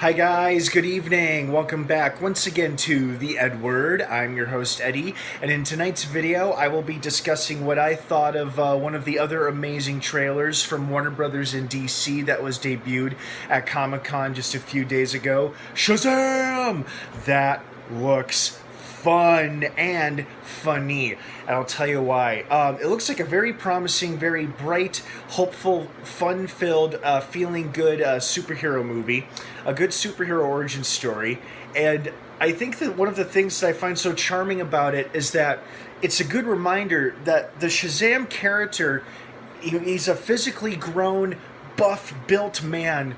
Hi guys, good evening. Welcome back once again to the EdWord. I'm your host Eddie, and in tonight's video I will be discussing what I thought of one of the other amazing trailers from Warner Brothers in DC that was debuted at Comic-Con just a few days ago. Shazam! That looks fun and funny, and I'll tell you why. It looks like a very promising, very bright, hopeful, fun-filled, feeling good superhero movie, a good superhero origin story, and I think that one of the things that I find so charming about it is that it's a good reminder that the Shazam character, he's a physically grown, buff, built man,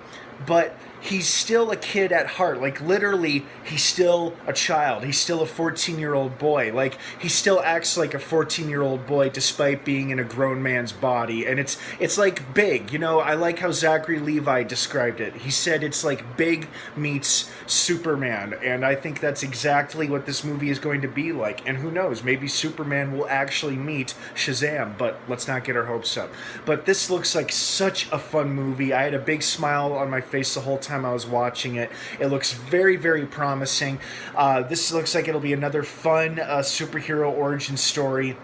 but he's still a kid at heart. Like, literally, he's still a child. He's still a 14-year-old boy. Like, he still acts like a 14-year-old boy despite being in a grown man's body. And it's like Big. You know, I like how Zachary Levi described it. He said it's like Big meets Superman. And I think that's exactly what this movie is going to be like. And who knows, maybe Superman will actually meet Shazam. But let's not get our hopes up. But this looks like such a fun movie. I had a big smile on my face the whole time I was watching it. It looks very, very promising. This looks like it'll be another fun superhero origin story,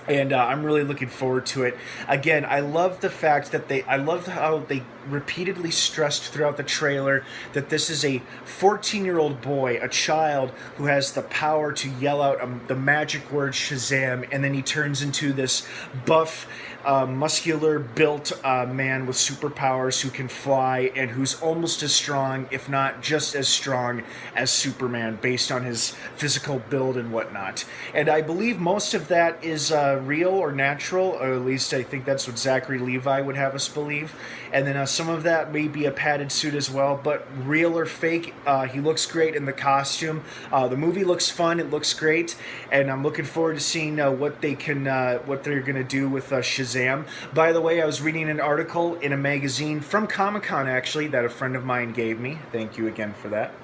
and I'm really looking forward to it. Again, I love the fact that I love how they repeatedly stressed throughout the trailer that this is a 14-year-old boy, a child who has the power to yell out the magic word Shazam, and then he turns into this buff, muscular built man with superpowers who can fly and who's almost as strong, if not just as strong, as Superman based on his physical build and whatnot. And I believe most of that is real or natural, or at least I think that's what Zachary Levi would have us believe. And then some of that may be a padded suit as well, but real or fake, he looks great in the costume. The movie looks fun, it looks great, and I'm looking forward to seeing what they're gonna do with Shazam. By the way, I was reading an article in a magazine from Comic-Con, actually, that a friend of mine gave me. Thank you again for that.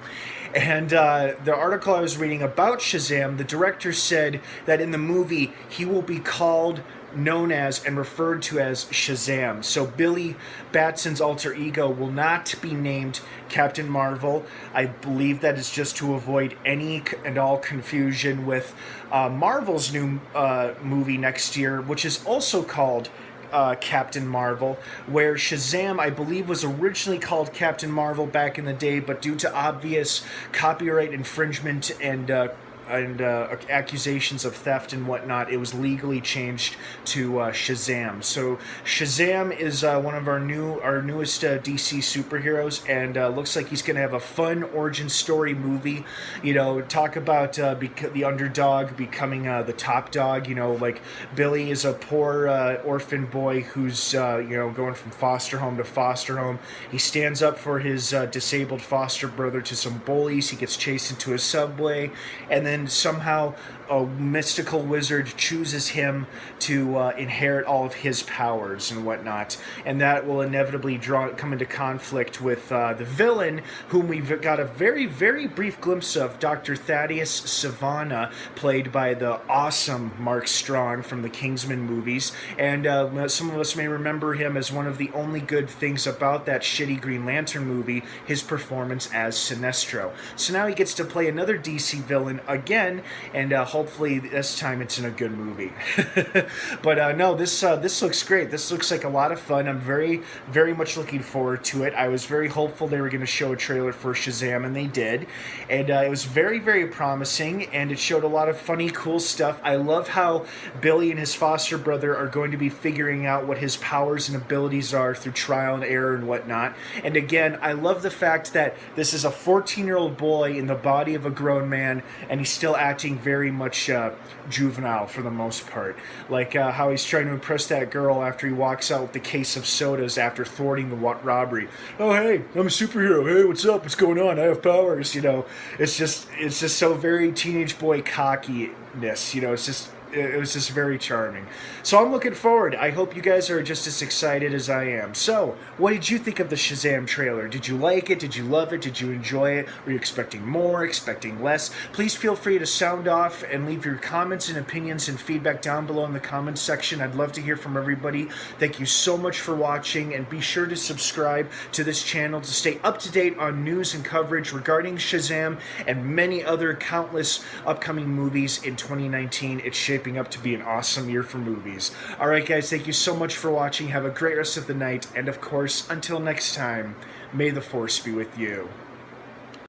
And the article I was reading about Shazam, the director said that in the movie he will be known as and referred to as Shazam. So Billy Batson's alter ego will not be named Captain Marvel. I believe that is just to avoid any and all confusion with Marvel's new movie next year, which is also called Captain Marvel, where Shazam, I believe, was originally called Captain Marvel back in the day, but due to obvious copyright infringement and accusations of theft and whatnot, it was legally changed to Shazam. So Shazam is one of our newest DC superheroes, and looks like he's going to have a fun origin story movie. You know, talk about the underdog becoming the top dog. You know, like Billy is a poor orphan boy who's going from foster home to foster home. He stands up for his disabled foster brother to some bullies. He gets chased into a subway, and then somehow a mystical wizard chooses him to inherit all of his powers and whatnot, and that will inevitably come into conflict with the villain, whom we've got a very, very brief glimpse of, Dr. Thaddeus Savannah, played by the awesome Mark Strong from the Kingsman movies, and some of us may remember him as one of the only good things about that shitty Green Lantern movie, his performance as Sinestro. So now he gets to play another DC villain again, and hopefully this time it's in a good movie. But no, this looks great. This looks like a lot of fun. I'm very, very much looking forward to it. I was very hopeful they were going to show a trailer for Shazam, and they did. And it was very, very promising, and it showed a lot of funny, cool stuff. I love how Billy and his foster brother are going to be figuring out what his powers and abilities are through trial and error and whatnot. And again, I love the fact that this is a 14-year-old boy in the body of a grown man, and he's still acting very much juvenile for the most part. Like how he's trying to impress that girl after he walks out with the case of sodas after thwarting the robbery. Oh, hey, I'm a superhero. Hey, what's up? What's going on? I have powers. You know, it's just so very teenage boy cockiness. You know, it's just It was just very charming. So I'm looking forward. I hope you guys are just as excited as I am. So, what did you think of the Shazam trailer? Did you like it? Did you love it? Did you enjoy it? Were you expecting more, expecting less? Please feel free to sound off and leave your comments and opinions and feedback down below in the comments section. I'd love to hear from everybody. Thank you so much for watching, and be sure to subscribe to this channel to stay up to date on news and coverage regarding Shazam and many other countless upcoming movies in 2019. It's shaping up to be an awesome year for movies. Alright guys, thank you so much for watching. Have a great rest of the night, and of course, until next time, may the Force be with you.